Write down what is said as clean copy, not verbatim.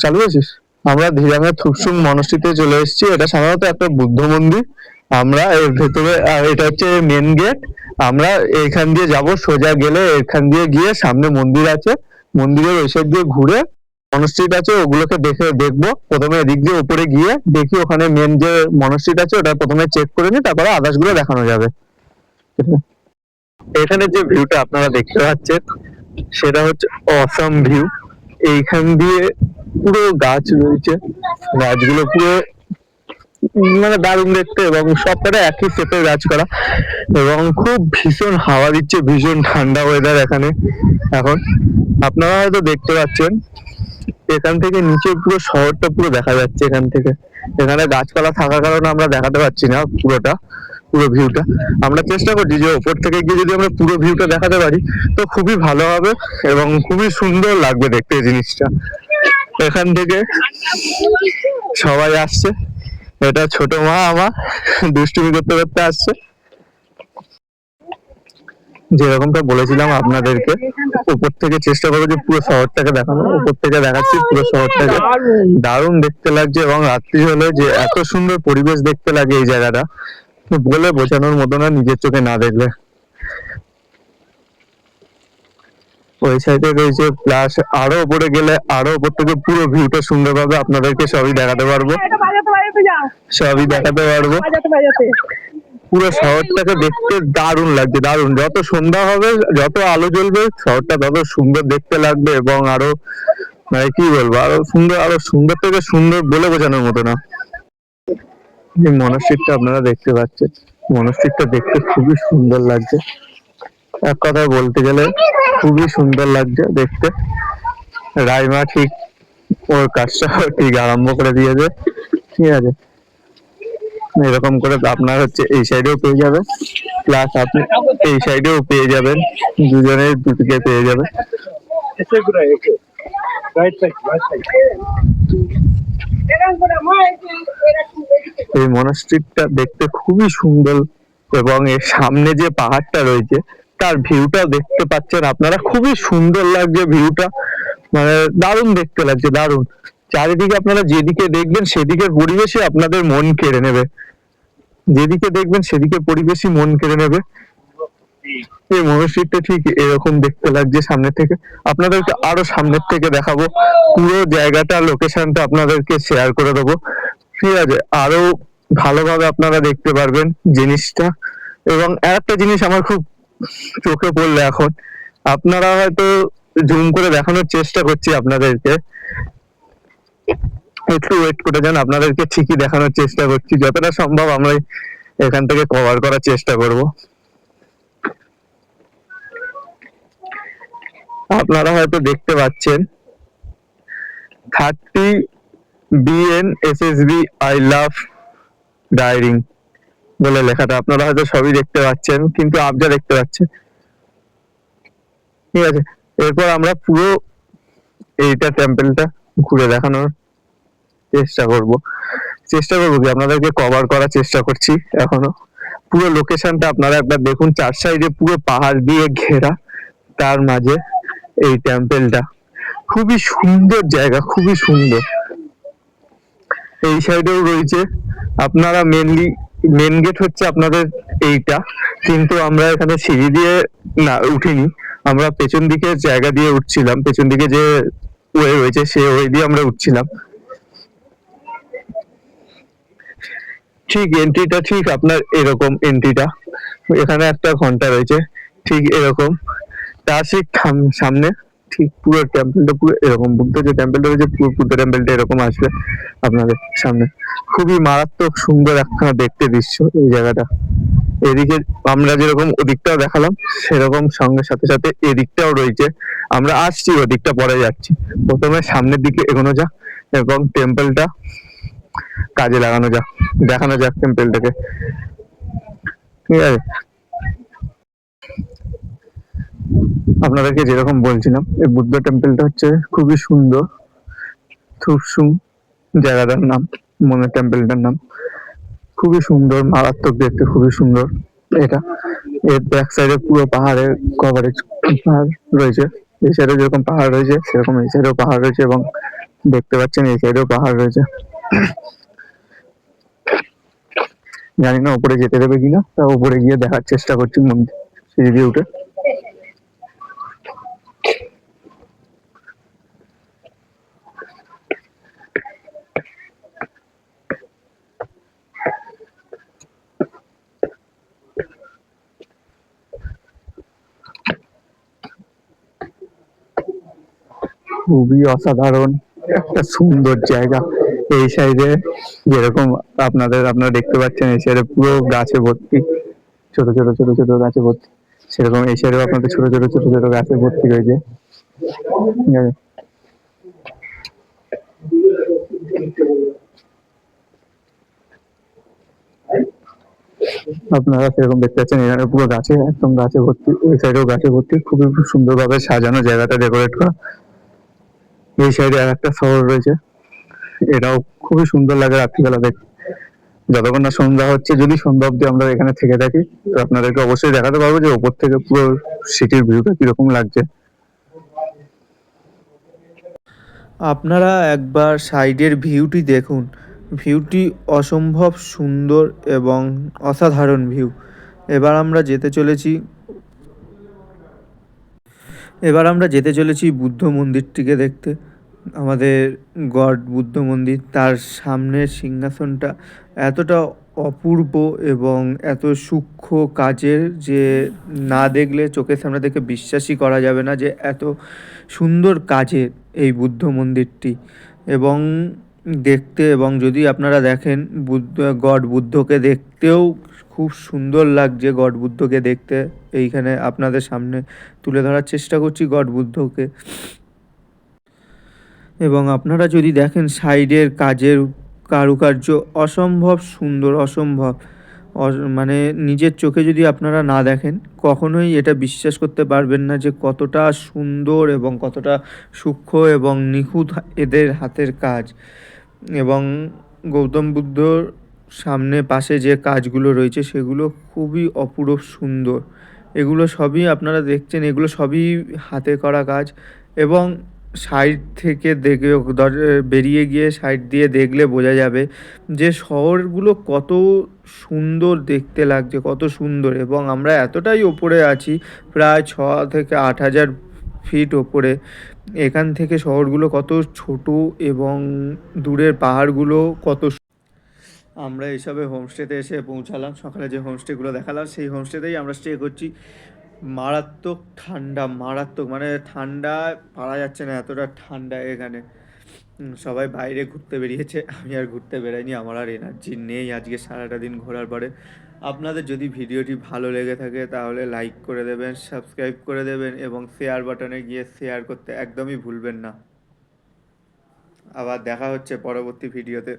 চালু আছিস? আমরা ধিরাঙের থুকসুং মনস্ট্রিতে চলে এসেছি। এটা সাধারণত একটা বুদ্ধ মন্দির। আমরা এর ভেতরে এটা হচ্ছে মেন গেট। আমরা এখান দিয়ে যাব, সোজা গেলে এখান দিয়ে গিয়ে সামনে মন্দির আছে, মন্দিরের ওই সাইড দিয়ে ঘুরে মনস্ট্রিট আছে, ওগুলোকে দেখবো। প্রথমে এদিক দিয়ে উপরে গিয়ে দেখি ওখানে মেন যে মনস্ট্রিট আছে ওটা প্রথমে চেক করে নিই, তারপরে আদার্স গুলো দেখানো যাবে। এখানে যে ভিউটা আপনারা দেখতে পাচ্ছেন সেটা হচ্ছে অসাম ভিউ। এইখান দিয়ে পুরো গাছ রয়েছে, গাছগুলো পুরো মানে দারুণ দেখতে, এবং সবকটা একই সেটের গাছ করা, এবং খুব ভীষণ হাওয়া দিচ্ছে, ভীষণ ঠান্ডা ওয়েদার এখানে এখন। আপনারা হয়তো দেখতে পাচ্ছেন এখান থেকে নিচে পুরো শহরটা পুরো দেখা যাচ্ছে এখান থেকে। এখানে গাছপালা থাকার কারণে আমরা দেখাতে পারছি না পুরো ভিউটা। আমরা চেষ্টা করছি যে ওপর থেকে গিয়ে যদি আমরা পুরো ভিউটা দেখাতে পারি তো খুবই ভালো হবে এবং খুবই সুন্দর লাগবে দেখতে এই জিনিসটা। এখান থেকে সবাই আসছে, এটা ছোট মা আমার দুষ্টুমি করতে করতে আসছে। যেরকমটা বলেছিলাম আপনাদেরকে, উপর থেকে চেষ্টা করবো যে পুরো শহরটাকে দেখানো। উপর থেকে দেখাচ্ছি পুরো শহরটাকে, দারুণ দেখতে লাগছে। এবং রাত্রি হলে যে এত সুন্দর পরিবেশ দেখতে লাগে এই জায়গাটা বলে বোঝানোর মতো না, নিজের চোখে না দেখলে। ওই সাইডে রয়েছে, প্লাস আরো উপরে গেলে আরো উপর থেকে পুরো ভিউটা সুন্দরভাবে আপনাদেরকে সবই দেখাতে পারবো, সবই দেখাতে পারবো। পুরো শহরটাকে দেখতে দারুণ লাগছে, দারুণ। যত সন্ধ্যা হবে, যত আলো জ্বলবে, শহরটা তত সুন্দর দেখতে লাগবে। এবং আরো মানে কি বলবো, আরো সুন্দর থেকে সুন্দর বলে বোঝানোর মতো না। এই মনস্ট্রিটটা আপনারা দেখতে পাচ্ছেন, মনস্ট্রিটটা দেখতে খুবই সুন্দর লাগছে। এক কথায় বলতে গেলে খুবই সুন্দর লাগছে দেখতে। রাইমা ঠিক ওর কাজটা ঠিক আরম্ভ করে দিয়েছে, ঠিক আছে। এরকম করে আপনার হচ্ছে এই সাইডেও পেয়ে যাবেন, প্লাস আপনি এই সাইডেও পেয়ে যাবেন, দুজনের দুদিকে পেয়ে যাবেন। এই মনস্ট্রিটটা দেখতে খুবই সুন্দর, এবং এর সামনে যে পাহাড়টা রয়েছে তার ভিউটা দেখতে পাচ্ছেন আপনারা, খুবই সুন্দর লাগছে ভিউটা, মানে দারুণ দেখতে লাগছে, দারুণ। চারিদিকে আপনারা যেদিকে দেখবেন সেদিকের পরিবেশই আপনাদের মন কেড়ে নেবে, যেদিকে দেখবেন সেদিকে পরিবেশই মন কেড়ে নেবে। এই মনস্ট্রিটটা ঠিক এরকম দেখতে লাগছে সামনে থেকে। আপনাদেরকে আরো সামনের থেকে দেখাবো, পুরো জায়গাটা লোকেশনটা আপনাদেরকে শেয়ার করে দেবো, ঠিক আছে। আরো ভালোভাবে আপনারা দেখতে পারবেন জিনিসটা। এবং আরেকটা জিনিস আমার খুব চোখে পড়লো এখন, আপনারা হয়তো জুম করে দেখানোর চেষ্টা করছি আপনাদেরকে, একটু ওয়েট করে যান, আপনাদেরকে ঠিকই দেখানোর চেষ্টা করছি, যতটা সম্ভব আমরা এখান থেকে কভার করার চেষ্টা করব। আপনারা হয়তো দেখতে পাচ্ছেন 30 BNSSB আই লাভ ডাইরিং বলে লেখাটা, আপনারা হয়তো সবই দেখতে পাচ্ছেন, কিন্তু আপনি দেখতে পাচ্ছেন, ঠিক আছে। এরপর আমরা পুরো এইটা টেম্পলটা ঘুরে দেখানোর চেষ্টা করব কি আপনাদেরকে কভার করার চেষ্টা করছি এখনো। পুরো লোকেশনটা আপনারা একবার দেখুন, চার সাইডে পুরো পাহাড় দিয়ে ঘেরা, তার মাঝে এই টেম্পলটা, খুবই সুন্দর জায়গা, খুবই সুন্দর। এই সাইডেও রয়েছে, আপনারা মেন গেট হচ্ছে আপনাদের এইটা, কিন্তু আমরা এখানে সিঁড়ি দিয়ে না উঠিনি, আমরা পেছন দিকে জায়গা দিয়ে উঠছিলাম, পেছন দিকে যে ওয়ে রয়েছে সে ওয়ে দিয়ে আমরা উঠছিলাম। ঠিক এন্ট্রিটা ঠিক আপনার এরকম, এন্ট্রিটা এখানে একটা ঘন্টা রয়েছে ঠিক এরকম, তার ঠিক সামনে ঠিক পুরো টেম্পলটা পুরো এরকম, বুদ্ধ যে টেম্পলটা রয়েছে পুরো বুদ্ধ টেম্পলটা এরকম আসবে আপনাদের সামনে। খুবই মারাত্মক সুন্দর একখানা দেখতে দৃশ্য এই জায়গাটা। এদিকে আমরা যেরকম ওদিকটাও দেখালাম, সেরকম সঙ্গে সাথে সাথে এদিকটাও রয়েছে। আমরা আসছি ওদিকটা পরে যাচ্ছি, প্রথমে সামনের দিকে এগোনো যাক এবং টেম্পলটা কাজে লাগানো যাক, দেখানো যাক টেম্পলটাকে, ঠিক আছে। আপনাদেরকে যেরকম বলছিলাম, এই বুদ্ধ টেম্পলটা হচ্ছে খুবই সুন্দর, থুকসুং জায়গাটার নাম, মনে টেম্পলটার নাম, খুবই সুন্দর, মারাত্মক দেখতে, খুবই সুন্দর এটা। এর ব্যাক সাইডে পুরো পাহাড়ের কভারেজ পাহাড় রয়েছে, এই সাইডে যেরকম পাহাড় রয়েছে সেরকম এই সাইডেও পাহাড় রয়েছে, এবং দেখতে পাচ্ছেন এই সাইডেও পাহাড় রয়েছে। জানি না উপরে যেতে দেবে কিনা, তা উপরে গিয়ে দেখার চেষ্টা করছি মন্দির সিঁড়ি দিয়ে উঠে। খুবই অসাধারণ একটা সুন্দর জায়গা। এই সাইডে যেরকম আপনারা দেখতে পাচ্ছেন, এই সাইডে পুরো গাছে ভর্তি, ছোট ছোট ছোট ছোট গাছে ভর্তি। সেরকম এই সাইডেও আপনাদের ছোট ছোট ছোট ছোট গাছে ভর্তি রয়েছে, ঠিক আছে। আপনারা সেরকম দেখতে পাচ্ছেন এখানে পুরো গাছে, একদম গাছে ভর্তি, ওই সাইডেও গাছে ভর্তি। খুবই সুন্দর ভাবে সাজানো জায়গাটা, ডেকোরেট করা। এই সাইডে আর একটা শহর রয়েছে, এটাও খুবই সুন্দর লাগে রাত্রিবেলা দেখতে। যতক্ষণ না সন্ধ্যা হচ্ছে, যদি সন্ধ্যা অব্দি আমরা এখানে থেকে থাকি, তো আপনাদেরকে অবশ্যই দেখাতে পারবো যে ওপর থেকে পুরো সিটির ভিউটা কিরকম লাগছে। আপনারা একবার সাইডের ভিউটি দেখুন, ভিউটি অসম্ভব সুন্দর এবং অসাধারণ ভিউ। এবার আমরা যেতে চলেছি বুদ্ধ মন্দিরটিকে দেখতে। আমাদের গড বুদ্ধ মন্দির, তার সামনের সিংহাসনটা এতটা অপূর্ব এবং এত সূক্ষ্ম কাজের যে না দেখলে চোখের সামনে দেখে বিশ্বাসই করা যাবে না যে এত সুন্দর কাজের এই বুদ্ধ মন্দিরটি। এবং দেখতে, এবং যদি আপনারা দেখেন গড বুদ্ধকে দেখতেও খুব সুন্দর লাগছে। গড বুদ্ধকে দেখতে এইখানে আপনাদের সামনে তুলে ধরার চেষ্টা করছি গড বুদ্ধকে। এবং আপনারা যদি দেখেন সাইডের কাজের কারুকার্য অসম্ভব সুন্দর, অসম্ভব। মানে নিজের চোখে যদি আপনারা না দেখেন, কখনোই এটা বিশ্বাস করতে পারবেন না যে কতটা সুন্দর এবং কতটা সূক্ষ্ম এবং নিখুঁত এদের হাতের কাজ। এবং গৌতম বুদ্ধর সামনে পাশে যে কাজগুলো রয়েছে সেগুলো খুবই অপূরব সুন্দর। এগুলো সবই আপনারা দেখছেন, এগুলো সবই হাতে করা কাজ। এবং সাইড থেকে দেখে বেরিয়ে গিয়ে সাইড দিয়ে দেখলে বোঝা যাবে যে শহরগুলো কত সুন্দর দেখতে লাগছে, কত সুন্দর। এবং আমরা এতটাই ওপরে আছি, প্রায় 6 থেকে 8 হাজার ফিট ওপরে। এখান থেকে শহরগুলো কত ছোট এবং দূরের পাহাড়গুলো কত। আমরা এইসবে হোমস্টেতে এসে পৌঁছালাম। সকালে যে হোমস্টেগুলো দেখালাম সেই হোমস্টেতেই আমরা স্টে করছি। মারাত্মক ঠান্ডা, মারাত্মক, মানে ঠান্ডা পারা যাচ্ছে না, এতটা ঠান্ডা এখানে। সবাই বাইরে ঘুরতে বেরিয়েছে, আমি আর ঘুরতে বেরাইনি, আমার আর এনার্জি নেই আজকে সারাটা দিন ঘোরার পরে। আপনাদের যদি ভিডিওটি ভালো লেগে থাকে তাহলে লাইক করে দেবেন, সাবস্ক্রাইব করে দেবেন এবং শেয়ার বাটনে গিয়ে শেয়ার করতে একদমই ভুলবেন না। আবার দেখা হচ্ছে পরবর্তী ভিডিওতে।